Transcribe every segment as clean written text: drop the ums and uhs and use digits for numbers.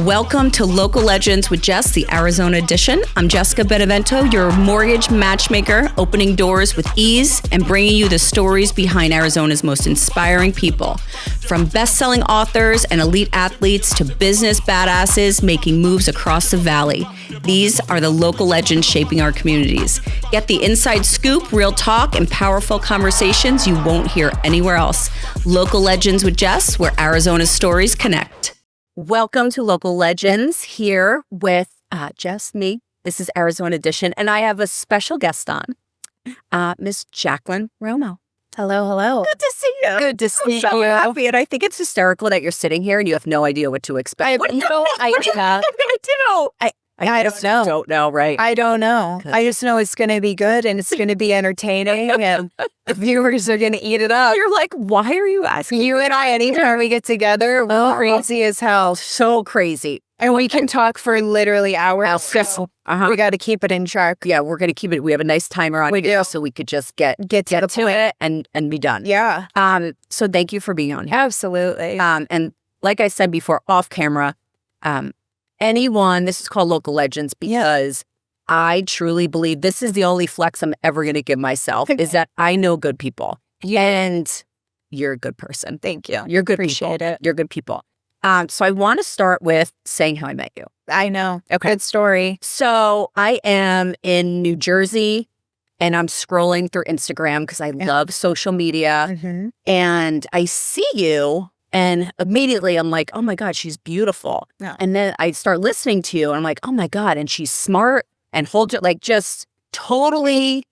Welcome to Local Legends with Jess, the Arizona edition. I'm Jessica Benevento, your mortgage matchmaker, opening doors with ease and bringing you the stories behind Arizona's most inspiring people. From best-selling authors and elite athletes to business badasses making moves across the valley. These are the local legends shaping our communities. Get the inside scoop, real talk, and powerful conversations you won't hear anywhere else. Local Legends with Jess, where Arizona's stories connect. Welcome to Local Legends, here with Jess, me. This is Arizona edition, and I have a special guest on, Miss Jaclyn Tromo. Hello, hello. Good to see you. Good to see you. So happy, and I think it's hysterical that you're sitting here and you have no idea what to expect. I have no idea. I don't know, right? I don't know. I just know it's going to be good and it's going to be entertaining and the viewers are going to eat it up. You're like, why are you asking? You and I, anytime we get together, we're crazy as hell. So crazy. And we can talk for literally hours. So we got to keep it in track. Yeah, we're going to keep it. We have a nice timer on here so we could just get to it and be done. Yeah. So thank you for being on here. Absolutely. And like I said before, off camera, this is called Local Legends because I truly believe this is the only flex I'm ever going to give myself is that I know good people. And you're a good person. Thank you. You're good Appreciate people. it. You're good people. So I want to start with saying how I met you. I know. Okay. Good story. So I am in New Jersey and I'm scrolling through Instagram because I love social media. Mm-hmm. And I see you. And immediately I'm like, oh my God, she's beautiful. Yeah. And then I start listening to you and I'm like, oh my God. And she's smart and holds it like just totally,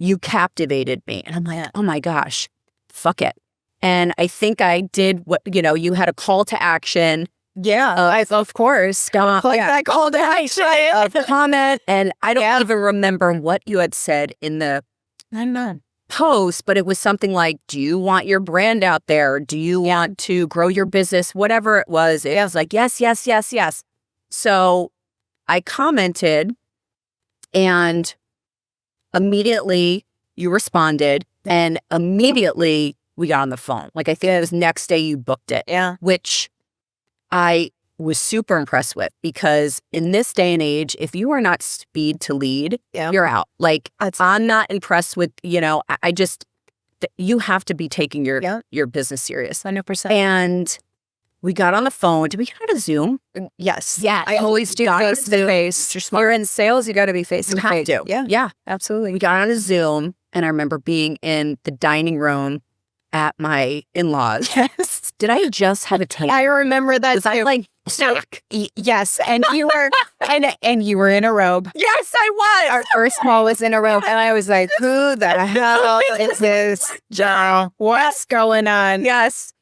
you captivated me. And I'm like, oh my gosh, fuck it. And I think I did what, you had a call to action. Yeah, of course. That call to action. A comment. And I don't even remember what you had said in the post, but it was something like, do you want your brand out there? Do you want to grow your business? Whatever it was like, yes, yes, yes, yes. So I commented and immediately you responded and immediately we got on the phone. Like I think it was next day you booked it. Yeah. Which I was super impressed with because in this day and age, if you are not speed to lead, you're out. Like I'm not impressed with, I just, you have to be taking your business serious. 100%. And we got on the phone. Did we get on a Zoom? Yes. Yeah. I always do face to face. You're in sales, you got to be face to face. You have to. Yeah, absolutely. We got on a Zoom and I remember being in the dining room at my in-laws. Yes. Did I just have a tape? I remember that. Was I like, yes, and you were and you were in a robe. Yes, I was. Our first call was in a robe, and I was like, "Who the hell is this? Joe? What's going on?" Yes.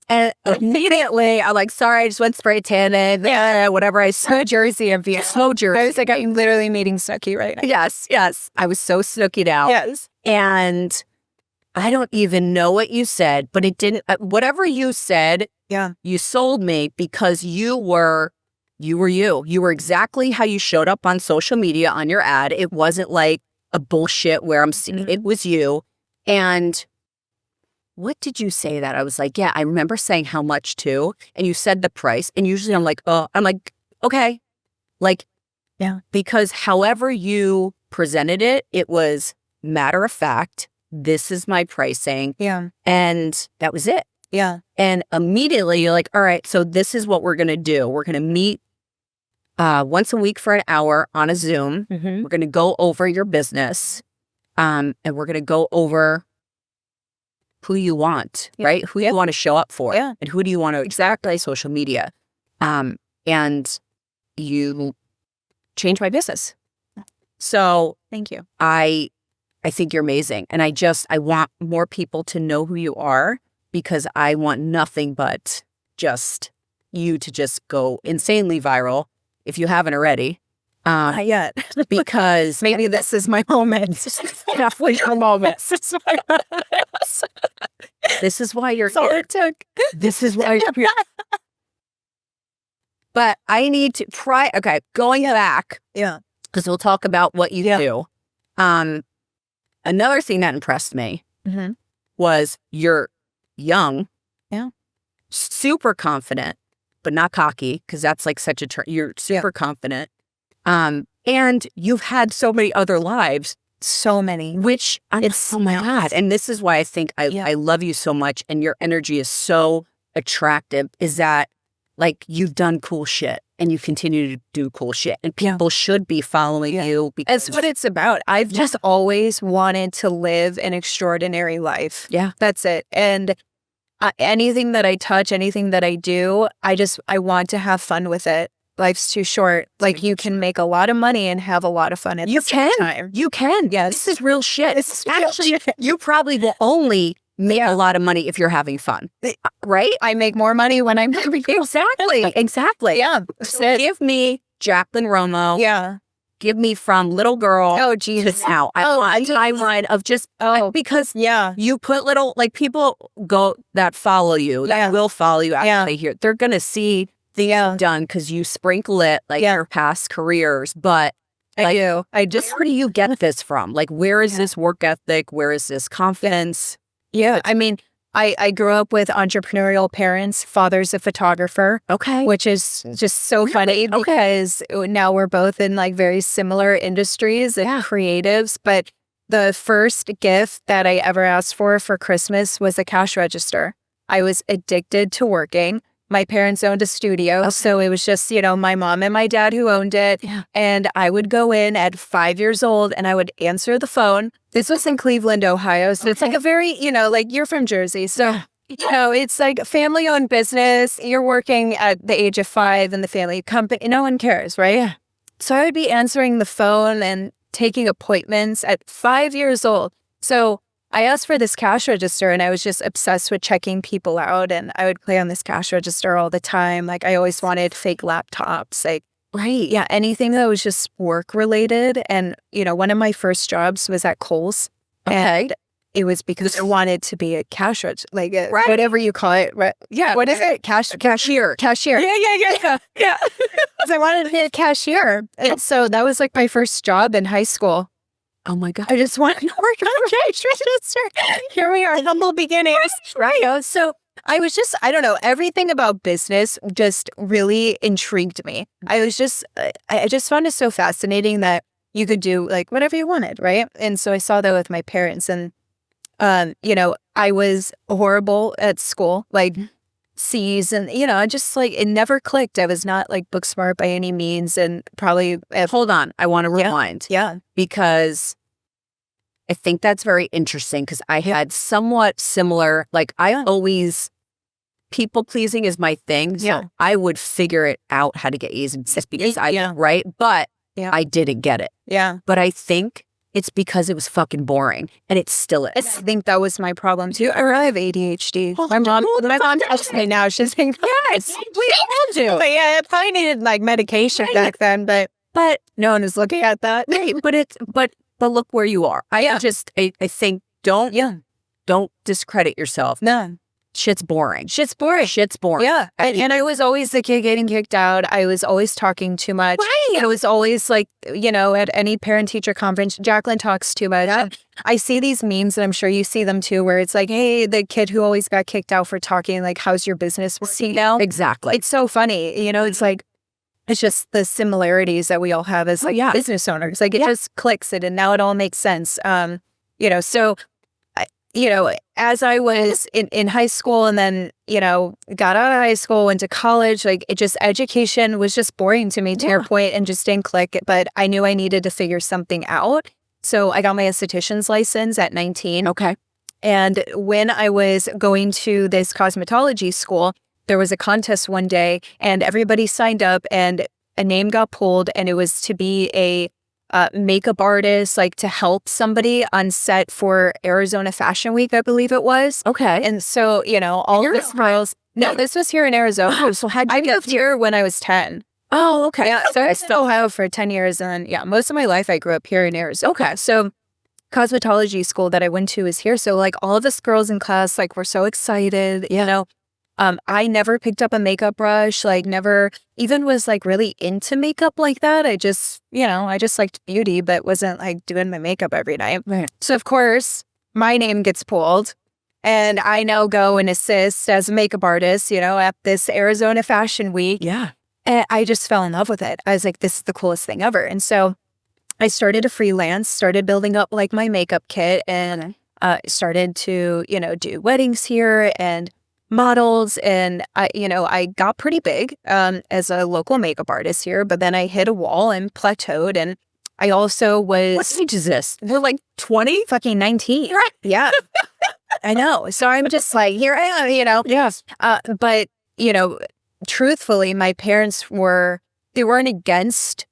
And immediately, I'm like, "Sorry, I just went spray tanning." Yeah, whatever. I so Jersey of you. So Jersey. I was like, I'm literally meeting Snooki right now. Yes. I was so snookied out. Yes, and I don't even know what you said, but it didn't. Whatever you said. Yeah. You sold me because you were you. You were exactly how you showed up on social media on your ad. It wasn't like a bullshit where I'm seeing it was you. And what did you say that? I was like, yeah, I remember saying how much too. And you said the price. And usually I'm like, okay. Like, yeah, because however you presented it, it was matter of fact. This is my pricing. Yeah. And that was it. Yeah. And immediately you're like, all right, so this is what we're going to do. We're going to meet once a week for an hour on a Zoom. Mm-hmm. We're going to go over your business and we're going to go over who you want, right? Who you want to show up for and who do you want to exactly social media. And you changed my business. So thank you. I think you're amazing. And I want more people to know who you are. Because I want nothing but just you to just go insanely viral if you haven't already. Not yet. Because maybe this is my moment. Definitely your moment. This is why you're here. This is why you're here. But I need to try. Okay, going back. Yeah. Because we'll talk about what you do. Another thing that impressed me was you're young, super confident, but not cocky, because that's like such a you're super confident. And you've had so many other lives. So many. Which, oh my God. And this is why I think I love you so much, and your energy is so attractive, is that like you've done cool shit and you continue to do cool shit, and people should be following you. Because that's what it's about. I've just always wanted to live an extraordinary life. Yeah. That's it. And anything that I touch, anything that I do, I want to have fun with it. Life's too short. Like, you can make a lot of money and have a lot of fun at the same time. You can. Yes. This is real shit. This is actually, you probably will only make a lot of money if you're having fun. Right? I make more money when I'm having fun. Exactly. Yeah. So give me Jaclyn Romo. Yeah. Give me from little girl to now. I want a timeline of just, because you put little, like, people that follow you, that will follow you after they hear, they're going to see done because you sprinkle it like your past careers. But I do. Where do you get this from? Like, where is this work ethic? Where is this confidence? Yeah. I mean, I grew up with entrepreneurial parents. Father's a photographer. Okay. Which is just so funny because now we're both in like very similar industries and creatives. But the first gift that I ever asked for Christmas was a cash register. I was addicted to working. My parents owned a studio, so it was just, my mom and my dad who owned it. Yeah. And I would go in at 5 years old and I would answer the phone. This was in Cleveland, Ohio. So it's like a very, like, you're from Jersey. So, it's like a family-owned business. You're working at the age of 5 in the family company. No one cares, right? Yeah. So I would be answering the phone and taking appointments at 5 years old. So I asked for this cash register and I was just obsessed with checking people out, and I would play on this cash register all the time. Like, I always wanted fake laptops, like, yeah, anything that was just work related. And, one of my first jobs was at Kohl's. And it was because I wanted to be a cash register, like whatever you call it. Right? Yeah. What is it? Cashier. Yeah. Because I wanted to be a cashier. And so that was like my first job in high school. Oh my God. I just wanted to work on a cash register. Here we are, humble beginnings. Right. So I was just, I don't know, everything about business just really intrigued me. I just found it so fascinating that you could do like whatever you wanted, right? And so I saw that with my parents, and, I was horrible at school, like C's, and, I just like, it never clicked. I was not like book smart by any means, and probably... Hold on. I want to rewind. Yeah. Because I think that's very interesting, because I had somewhat similar, like, people pleasing is my thing. So I would figure it out how to get A's and C's because right? But I didn't get it. Yeah. But I think it's because it was fucking boring, and it still is. I think that was my problem too. I really have ADHD. My mom tells me now, she's saying, yes, we all do. But I probably needed like medication back then, but no one is looking at that. Right. But look where you are. I think don't discredit yourself. No. Shit's boring. Yeah. And I was always the kid getting kicked out. I was always talking too much. Right. I was always like, at any parent-teacher conference, Jaclyn talks too much. Yeah. I see these memes, and I'm sure you see them too, where it's like, hey, the kid who always got kicked out for talking, like, how's your business working now? Exactly. It's so funny. It's like, it's just the similarities that we all have as like business owners. Like, it just clicks it, and now it all makes sense. So... as I was in high school, and then, got out of high school, went to college, like, education was just boring to me to your point, and just didn't click. But I knew I needed to figure something out. So I got my esthetician's license at 19. Okay. And when I was going to this cosmetology school, there was a contest one day, and everybody signed up, and a name got pulled, and it was to be a makeup artist, like to help somebody on set for Arizona Fashion Week, I believe it was. Okay. And so, all of the girls. No, this was here in Arizona. Oh, so I moved here when I was 10. Oh, okay. Yeah, so I was in Ohio for 10 years, and most of my life I grew up here in Arizona. Okay. So cosmetology school that I went to is here. So like all of us girls in class, like, were so excited, I never picked up a makeup brush, like never even was like really into makeup like that. I just, I just liked beauty, but wasn't like doing my makeup every night. Right. So of course my name gets pulled, And I now go and assist as a makeup artist, at this Arizona Fashion Week. Yeah. And I just fell in love with it. I was like, this is the coolest thing ever. And so I started to freelance, started building up like my makeup kit, and started to, do weddings here and models. And I got pretty big as a local makeup artist here, but then I hit a wall and plateaued. And I also was... What age is this? We're like 20? Fucking 19. Right. Yeah. I know. So I'm just like, here I am, Yes. But, truthfully, my parents they weren't against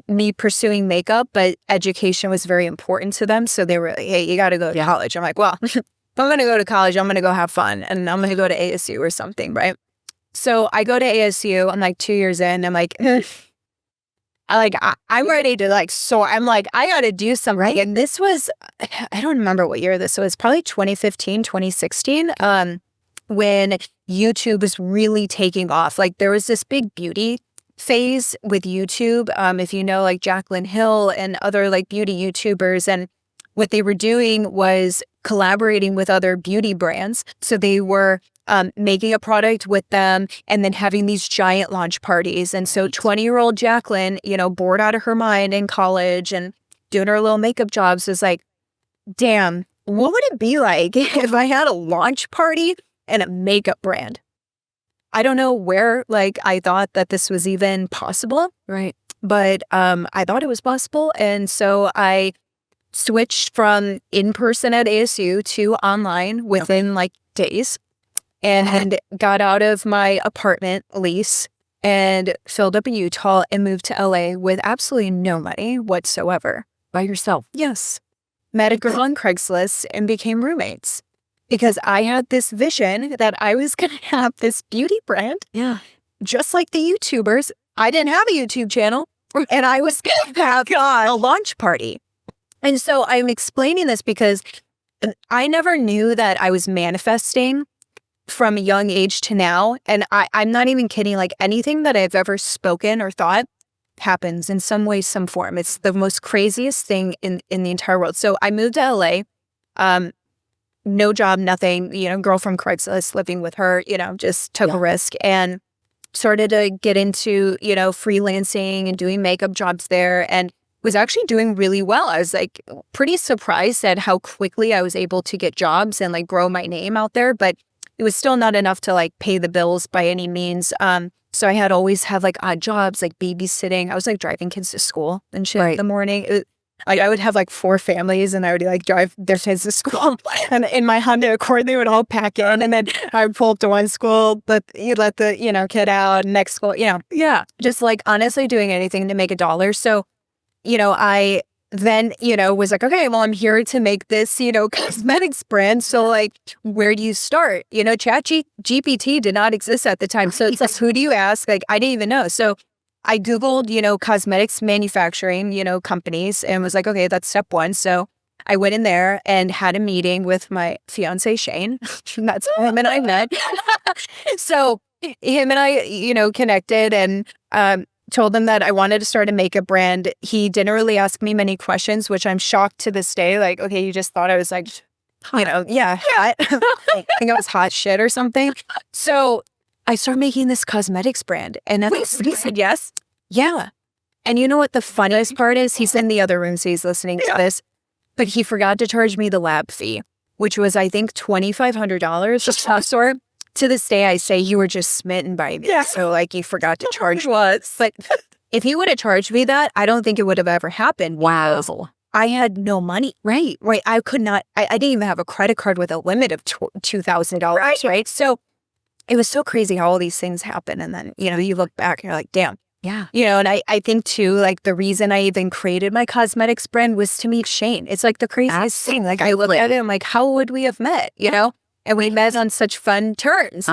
me pursuing makeup, but education was very important to them. So they were like, hey, you got to go to college. I'm like, well, if I'm going to go to college, I'm going to go have fun, and I'm going to go to ASU or something, right? So I go to ASU. I'm like 2 years in. I'm like, I'm ready to so I'm like, I got to do something. Right. And this was, I don't remember what year this was, probably 2015, 2016, when YouTube was really taking off. Like there was this big beauty phase with YouTube. If you know, like Jaclyn Hill and other like beauty YouTubers, and what they were doing was collaborating with other beauty brands. So they were making a product with them and then having these giant launch parties. And so 20-year-old Jaclyn, bored out of her mind in college and doing her little makeup jobs, was like, damn, what would it be like if I had a launch party and a makeup brand? I don't know where I thought that this was even possible. Right. But I thought it was possible. And so I switched from in-person at ASU to online within days, and got out of my apartment lease and filled up a U-Haul and moved to LA with absolutely no money whatsoever. By yourself? Yes. Met a girl on Craigslist and became roommates because I had this vision that I was going to have this beauty brand. Yeah. Just like the YouTubers. I didn't have a YouTube channel, and I was going to have a launch party. And so I'm explaining this because I never knew that I was manifesting from a young age to now. And I'm not even kidding. Anything that I've ever spoken or thought happens in some way, some form. It's the most craziest thing in the entire world. So I moved to LA, no job, nothing, girl from Craigslist, living with her, just took a risk and started to get into, freelancing and doing makeup jobs there, and was actually doing really well. I was pretty surprised at how quickly I was able to get jobs and grow my name out there, but it was still not enough to pay the bills by any means. So I had always have odd jobs, babysitting. I was driving kids to school and shit in the morning. I would have 4 families, and I would drive their kids to school. And in my Honda Accord, they would all pack in, and then I would pull up to one school, but you let the kid out, next school, just honestly doing anything to make $1. So I then, was okay, well, I'm here to make this, cosmetics brand. So where do you start? GPT did not exist at the time. So it's who do you ask? I didn't even know. So I Googled, cosmetics manufacturing, companies, and was okay, that's step one. So I went in there and had a meeting with my fiance, Shane. That's him and I met. So him and I, connected and, told him that I wanted to start a makeup brand. He didn't really ask me many questions, which I'm shocked to this day. Okay, you just thought I was hot. I think I was hot shit or something. So I started making this cosmetics brand. And then he said, yes. Yeah. And you know what the funniest part is? He's in the other room, so he's listening to this. But he forgot to charge me the lab fee, which was, I think, $2,500. To this day, I say you were just smitten by me. Yeah. So you forgot to charge us. But if he would have charged me that, I don't think it would have ever happened. Wow. I had no money. Right. I could not, I didn't even have a credit card with a limit of $2,000. Right. So it was so crazy how all these things happen. And then, you look back and you're like, damn. Yeah. And I think too, the reason I even created my cosmetics brand was to meet Shane. It's the craziest thing. I look at it, I'm like, how would we have met, And we met on such fun terms.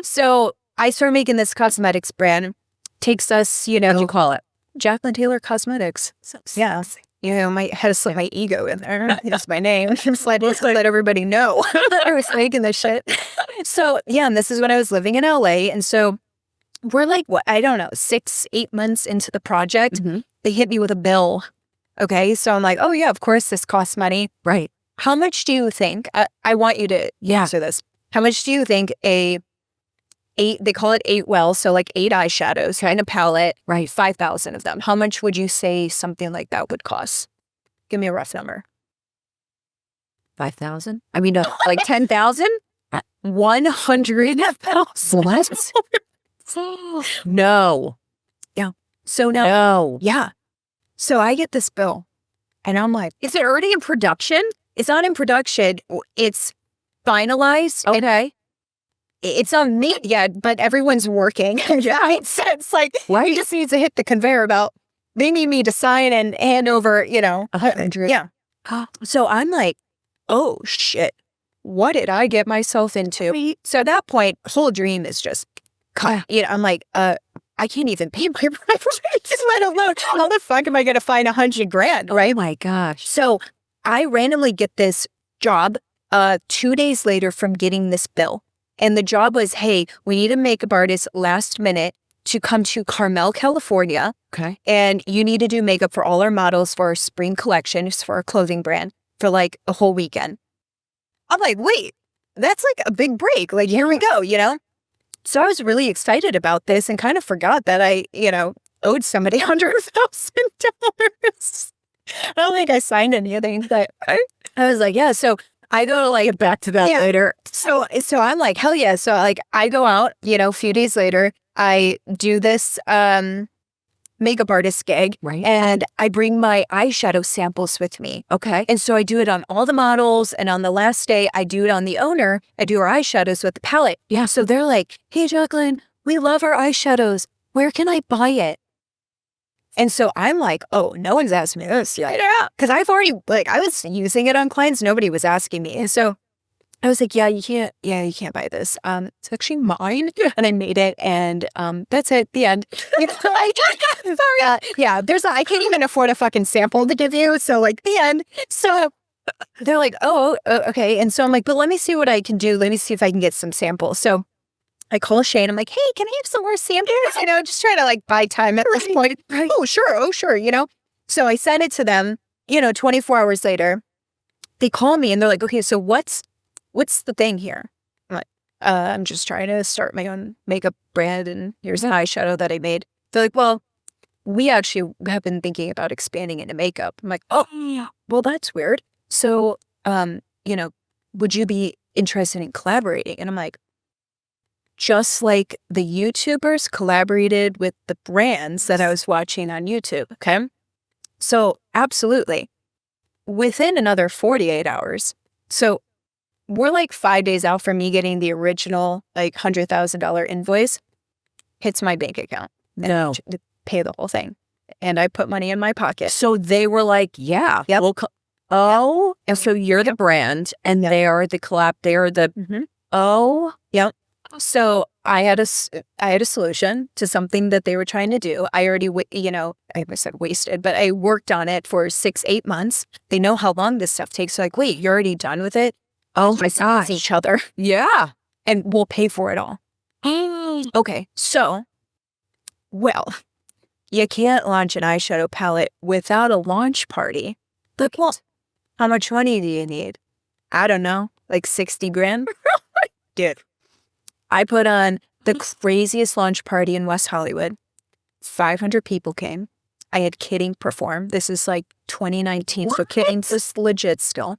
So I started making this cosmetics brand. Takes us, What'd you call it? Jaclyn Taylor Cosmetics. So, yeah. I had to slip my ego in there. That's my name. Just let everybody know I was making this shit. So, yeah, and this is when I was living in LA. And so we're I don't know, 6-8 months into the project. They hit me with a bill. Okay. So I'm oh, yeah, of course, this costs money. Right. how much do you think, I want you to answer this. How much do you think they call it 8 wells, so like 8 eyeshadows in a palette, right? 5,000 of them. How much would you say something like that would cost? Give me a rough number. 5,000? I mean, like 10,000? 100,000. What? No. Yeah. So now, No. yeah. So I get this bill and I'm like, Is it already in production? it's not in production. It's finalized. Okay. It's not made yet, but everyone's working. Yeah, it's like, he just needs to hit the conveyor belt. They need me to sign and hand over, 100. Yeah. So I'm like, oh shit, what did I get myself into? So at that point, whole dream is just cut. I'm like, I can't even pay my rent, let alone how the fuck am I going to find $100,000, right? Oh my gosh. So I randomly get this job 2 days later from getting this bill. And the job was, hey, we need a makeup artist last minute to come to Carmel, California. Okay. And you need to do makeup for all our models for our spring collection, for our clothing brand, for like a whole weekend. I'm like, wait, that's like a big break. Like, here we go, So I was really excited about this and kind of forgot that I, owed somebody $100,000. I don't think I signed anything, but I was like, yeah. So I go to like, Get back to that later. so I'm like, hell yeah. So like I go out, a few days later, I do this makeup artist gig. Right. And I bring my eyeshadow samples with me. Okay. And so I do it on all the models. And on the last day, I do it on the owner. I do her eyeshadows with the palette. Yeah. So they're like, hey, Jaclyn, we love our eyeshadows. Where can I buy it? And so I'm like, oh, no one's asked me this yet. Because I've already, I was using it on clients. Nobody was asking me. And so I was like, you can't buy this. It's actually mine. And I made it. And that's it. The end. Sorry. I can't even afford a fucking sample to give you. So like the end. So they're like, oh, okay. And so I'm like, but let me see what I can do. Let me see if I can get some samples. So I call Shane. I'm like, hey, can I have some more samples? Just trying to like buy time at this point. Right. Oh, sure. So I sent it to them, 24 hours later. They call me and they're like, okay, so what's the thing here? I'm like, I'm just trying to start my own makeup brand and here's an eyeshadow that I made. They're like, well, we actually have been thinking about expanding into makeup. I'm like, oh, well, that's weird. So, would you be interested in collaborating? And I'm like, just like the YouTubers collaborated with the brands that I was watching on YouTube, okay? So, absolutely. Within another 48 hours, so we're like 5 days out from me getting the original like $100,000 invoice, hits my bank account. No. To pay the whole thing. And I put money in my pocket. So they were like, yeah. Yep. And so you're the brand and they are the collab. They are the, Yep. So I had a solution to something that they were trying to do. I already, I said wasted, but I worked on it for 6-8 months. They know how long this stuff takes. So like, wait, you're already done with it? oh my gosh. Each other. Yeah. And we'll pay for it all. Okay. So, well, you can't launch an eyeshadow palette without a launch party. But well, how much money do you need? I don't know, like 60 grand? Dude. I put on the craziest launch party in West Hollywood. 500 people came. I had Kidding perform. This is like 2019, so Kidding's just legit still.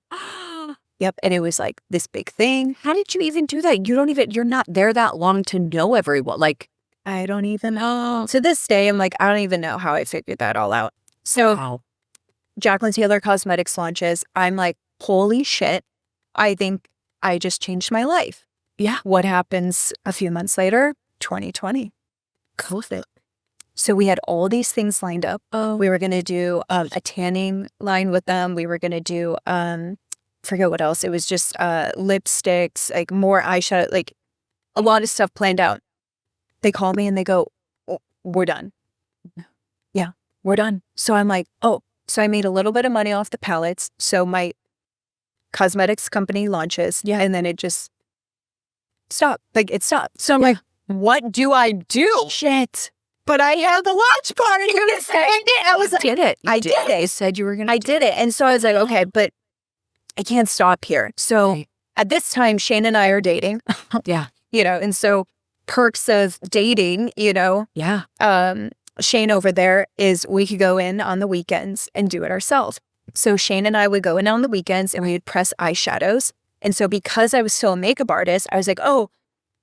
Yep, and it was like this big thing. How did you even do that? You're not there that long to know everyone. Like, I don't even know. To this day, I'm like, I don't even know how I figured that all out. So wow. Jaclyn Taylor Cosmetics launches. I'm like, holy shit. I think I just changed my life. Yeah. What happens a few months later? 2020. COVID. So we had all these things lined up. Oh. We were going to do a tanning line with them. We were going to do, forget what else. It was just lipsticks, like more eyeshadow, like a lot of stuff planned out. They call me and they go, oh, we're done. Yeah, we're done. So I'm like, oh, so I made a little bit of money off the palettes. So my cosmetics company launches. Yeah. And then it just stopped. Like it stopped. So I'm like, what do I do? Shit. But I had the launch party. I was like, did it. I did it. You said you were going to. I did it. And so I was like, okay, but I can't stop here. So at this time, Shane and I are dating. And so perks of dating, Shane over there is we could go in on the weekends and do it ourselves. So Shane and I would go in on the weekends and we would press eyeshadows. And so because I was still a makeup artist, I was like, oh,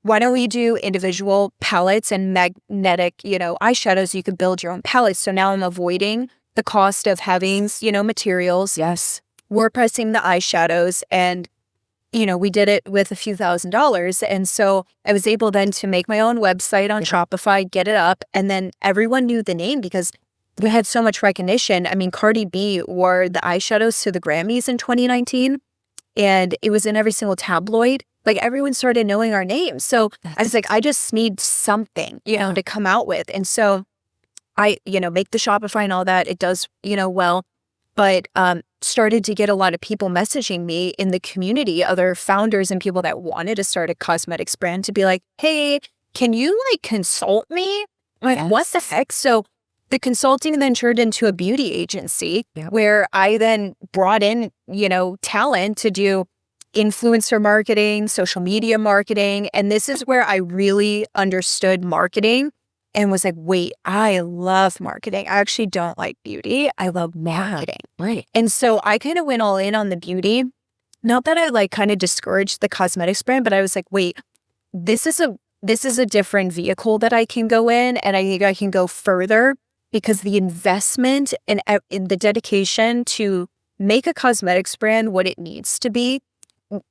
why don't we do individual palettes and magnetic, eyeshadows? You could build your own palettes. So now I'm avoiding the cost of having, materials. Yes. We're pressing the eyeshadows and, we did it with a few $1,000s. And so I was able then to make my own website on Shopify, get it up. And then everyone knew the name because we had so much recognition. I mean, Cardi B wore the eyeshadows to the Grammys in 2019 and it was in every single tabloid. Like everyone started knowing our names. So I was like, I just need something, to come out with. And so I, make the Shopify and all that. It does, well, but started to get a lot of people messaging me in the community, other founders and people that wanted to start a cosmetics brand to be like, hey, can you consult me? I'm like, what the heck? So the consulting then turned into a beauty agency where I then brought in, talent to do influencer marketing, social media marketing. And this is where I really understood marketing and was like, wait, I love marketing. I actually don't like beauty. I love marketing. Right. And so I kind of went all in on the beauty. Not that I kind of discouraged the cosmetics brand, but I was like, wait, this is a different vehicle that I can go in. And I think I can go further because the investment and in the dedication to make a cosmetics brand what it needs to be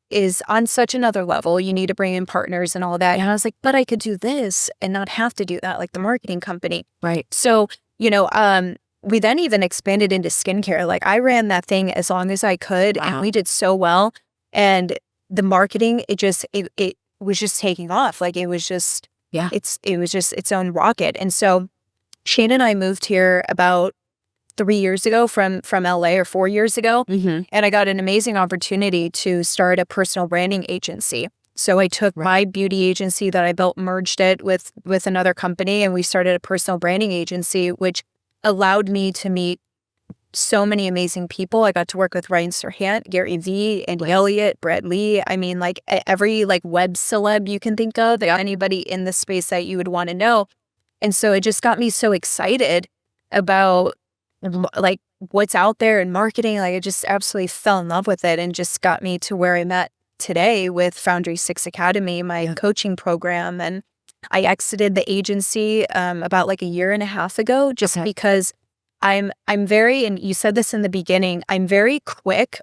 is on such another level. You need to bring in partners and all that. And I was like, but I could do this and not have to do that like the marketing company. Right. So, we then even expanded into skincare. Like I ran that thing as long as I could and we did so well. And the marketing, it was just taking off. Like it was just, it was just its own rocket. And so Shane and I moved here about 3 years ago from LA or 4 years ago. Mm-hmm. And I got an amazing opportunity to start a personal branding agency. So I took my beauty agency that I built, merged it with another company, and we started a personal branding agency, which allowed me to meet so many amazing people. I got to work with Ryan Serhant, Gary Vee, Andy Elliott, Brad Lee. I mean, every web celeb you can think of, anybody in the space that you would want to know. And so it just got me so excited about what's out there in marketing. I just absolutely fell in love with it and just got me to where I'm at today with Foundry 6 Academy, my coaching program. And I exited the agency about a year and a half ago just because I'm very, and you said this in the beginning, I'm very quick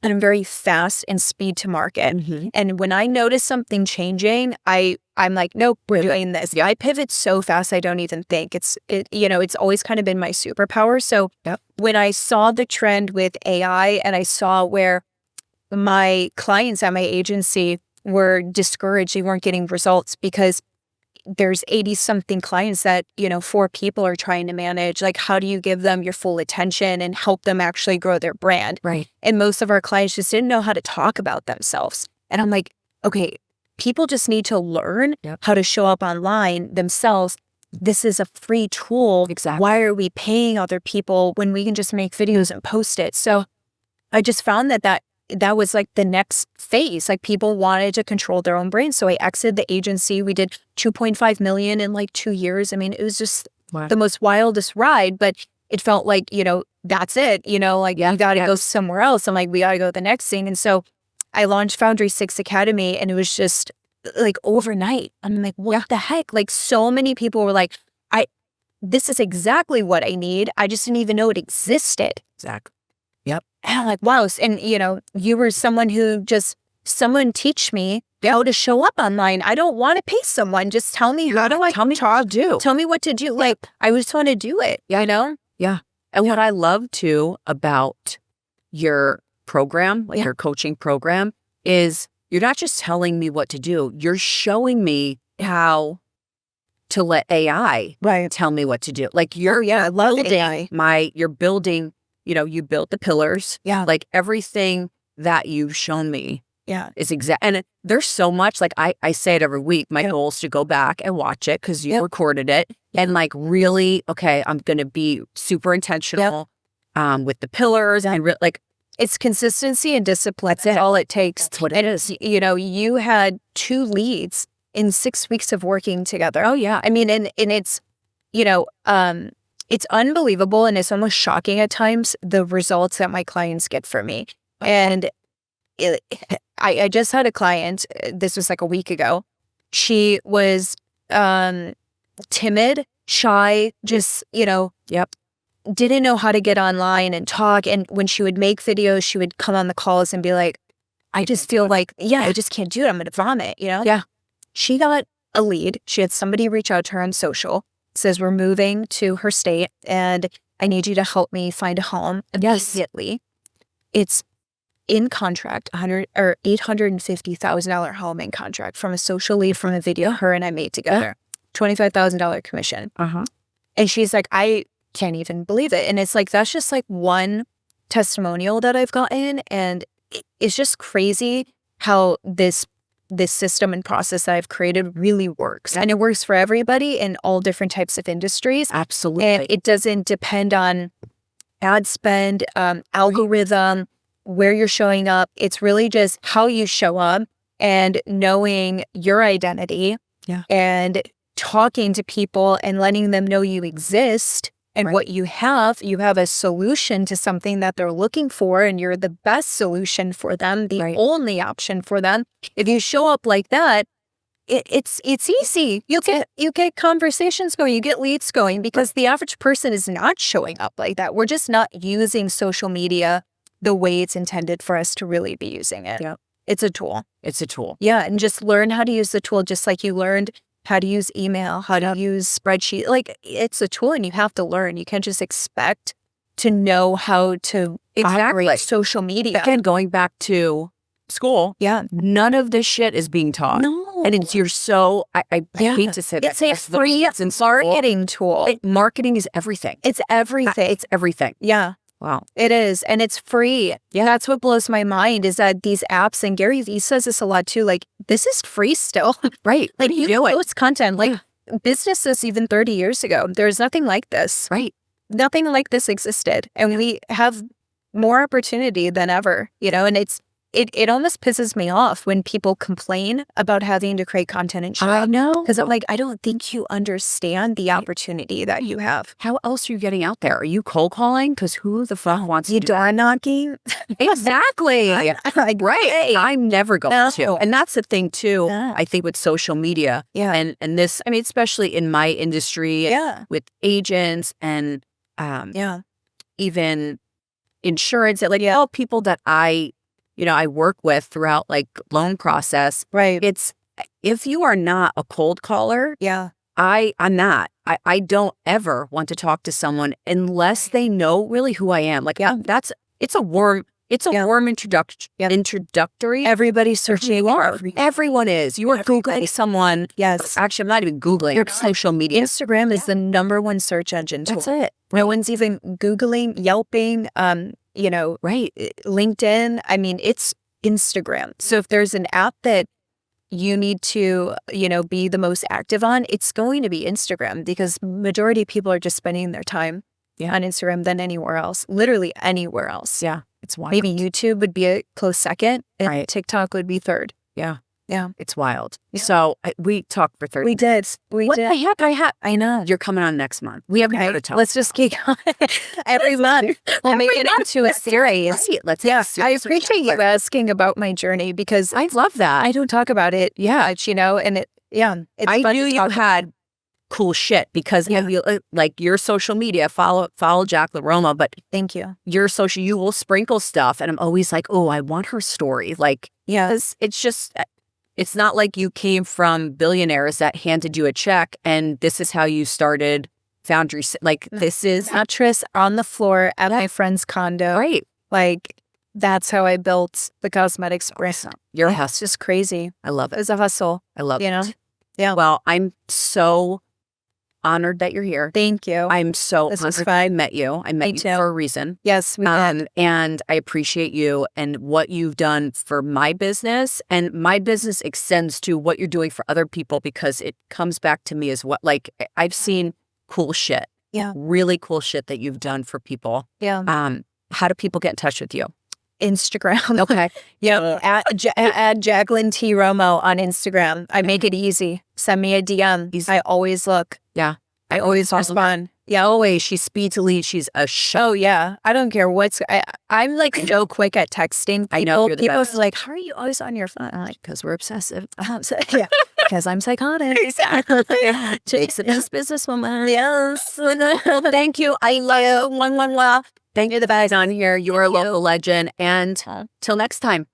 and I'm very fast and speed to market. Mm-hmm. And when I notice something changing, I'm like, nope, we're doing this. I pivot so fast, I don't even think. It's always kind of been my superpower. So when I saw the trend with AI and I saw where my clients at my agency were discouraged, they weren't getting results because there's 80-something clients that, 4 people are trying to manage. Like, how do you give them your full attention and help them actually grow their brand? Right. And most of our clients just didn't know how to talk about themselves. And I'm like, okay, people just need to learn how to show up online themselves. This is a free tool. Exactly. Why are we paying other people when we can just make videos and post it? So I just found that was the next phase. People wanted to control their own brain. So I exited the agency. We did 2.5 million in 2 years. I mean, it was just the most wildest ride, but it felt like, that's it, you got to go somewhere else. I'm like, we got to go to the next thing. And so I launched Foundry 6 Academy and it was just overnight. I'm like, what the heck? So many people were like, this is exactly what I need. I just didn't even know it existed. Exactly. Yep. And I'm like, wow. And, you were someone who someone teach me how to show up online. I don't want to pay someone. Just tell me how to tell me how to do. Tell me what to do. I just want to do it, Yeah. And what I love too about your program, your coaching program, is you're not just telling me what to do. You're showing me how to let AI tell me what to do. I love AI. You're building, you built the pillars. Yeah. Everything that you've shown me is exact. And there's so much, I say it every week. My goal is to go back and watch it because you recorded it and really, okay, I'm going to be super intentional with the pillars and It's consistency and discipline. That's all it takes. That's what it is. You know, you had 2 leads in 6 weeks of working together. Oh, yeah. I mean, and it's, you know, it's unbelievable and it's almost shocking at times, the results that my clients get from me. And I just had a client, this was like a week ago. She was timid, shy, just, you know, didn't know how to get online and talk. And when she would make videos, she would come on the calls and be like, I just feel like, I just can't do it. I'm going to vomit, you know? Yeah. She got a lead. She had somebody reach out to her on social, says, we're moving to her state and I need you to help me find a home immediately. It's in contract, $850,000 home in contract from a social lead from a video her and I made together. $25,000 commission. And she's like, I can't even believe it. And it's like, that's just like one testimonial that I've gotten. And it's just crazy how this system and process that I've created really works. And it works for everybody in all different types of industries. Absolutely. And it doesn't depend on ad spend, algorithm, where you're showing up. It's really just how you show up and knowing your identity and talking to people and letting them know you exist and what you have a solution to something that they're looking for, and you're the best solution for them, the only option for them. If you show up like that, it's easy. You get conversations going, you get leads going, because the average person is not showing up like that. We're just not using social media the way it's intended for us to really be using it. It's a tool. It's a tool. Yeah, and just learn how to use the tool, just like you learned how to use email, how to use spreadsheet. Like, it's a tool and you have to learn. You can't just expect to know how to operate social media. Again, going back to school, none of this shit is being taught. No. And I hate to say that. It's a free marketing tool. Marketing is everything. It's everything. It's everything. Yeah. Wow. It is. And it's free. Yeah. That's what blows my mind, is that these apps, and Gary Vee says this a lot too, like, this is free still. Right. Like, you post content, like businesses even 30 years ago, there's nothing like this. Right. Nothing like this existed. And we have more opportunity than ever, you know, and it almost pisses me off when people complain about having to create content and shit. I know. Because I'm like, I don't think you understand the opportunity that you have. How else are you getting out there? Are you cold calling? Because who the fuck wants to do door knocking? Exactly. Like, right. Hey. I'm never going to. And that's the thing too, Yeah. I think, with social media. Yeah. And this, I mean, especially in my industry, with agents and even insurance, like people that I work with throughout, like, loan process. Right. It's, if you are not a cold caller, I'm not. I don't ever want to talk to someone unless they know really who I am. Like, it's a warm introductory. Everybody's searching you are. Everyone is. You are Googling someone. Yes. Actually, I'm not even Googling. Your social media. Instagram is the #1 search engine tool. That's it. No one's even Googling, Yelping, LinkedIn. I mean, it's Instagram. So if there's an app that you need to, be the most active on, it's going to be Instagram, because majority of people are just spending their time on Instagram than anywhere else, literally anywhere else. Yeah. It's wild. Maybe YouTube would be a close second, and TikTok would be third. Yeah. Yeah. It's wild. Yeah. So we talked for 30 We did. What the heck? I know. You're coming on next month. We have to talk. Let's just keep going. Every month. We'll make it into a series. Let's I appreciate you asking about my journey, because I love that. I don't talk about it much, and it's I fun knew to you talk had cool shit, because like your social media, follow Jaclyn Roma, but thank you. Your social, you will sprinkle stuff, and I'm always like, oh, I want her story. Like, it's just, it's not like you came from billionaires that handed you a check and this is how you started Foundry. Like, this is mattress on the floor at my friend's condo. Right. Like, that's how I built the cosmetics brand. Your It's hustle. just crazy. I love it. It's a hustle. I love it. Yeah. Well, I'm so honored that you're here. Thank you. I'm so This was honored fun. I met you. I met you too. for a reason. Yes, we did. And I appreciate you and what you've done for my business. And my business extends to what you're doing for other people, because it comes back to me as well. Like, I've seen cool shit. Yeah. Really cool shit that you've done for people. Yeah. How do people get in touch with you? Instagram. Okay. Yeah, at Jaclyn T. Romo on Instagram. I make it easy. Send me a DM. I always look. Yeah. I always respond. Yeah, always. She's speedily. She's a show. Oh, yeah. I don't care what's... I'm like so quick at texting. I know. You're the People best. are like, how are you always on your phone? I'm like, Because we're obsessive. yeah, because I'm psychotic. Exactly. Jake's the best businesswoman. Yes. Thank you. I love you. Thank you, the guys on here. You're a local legend. And till next time.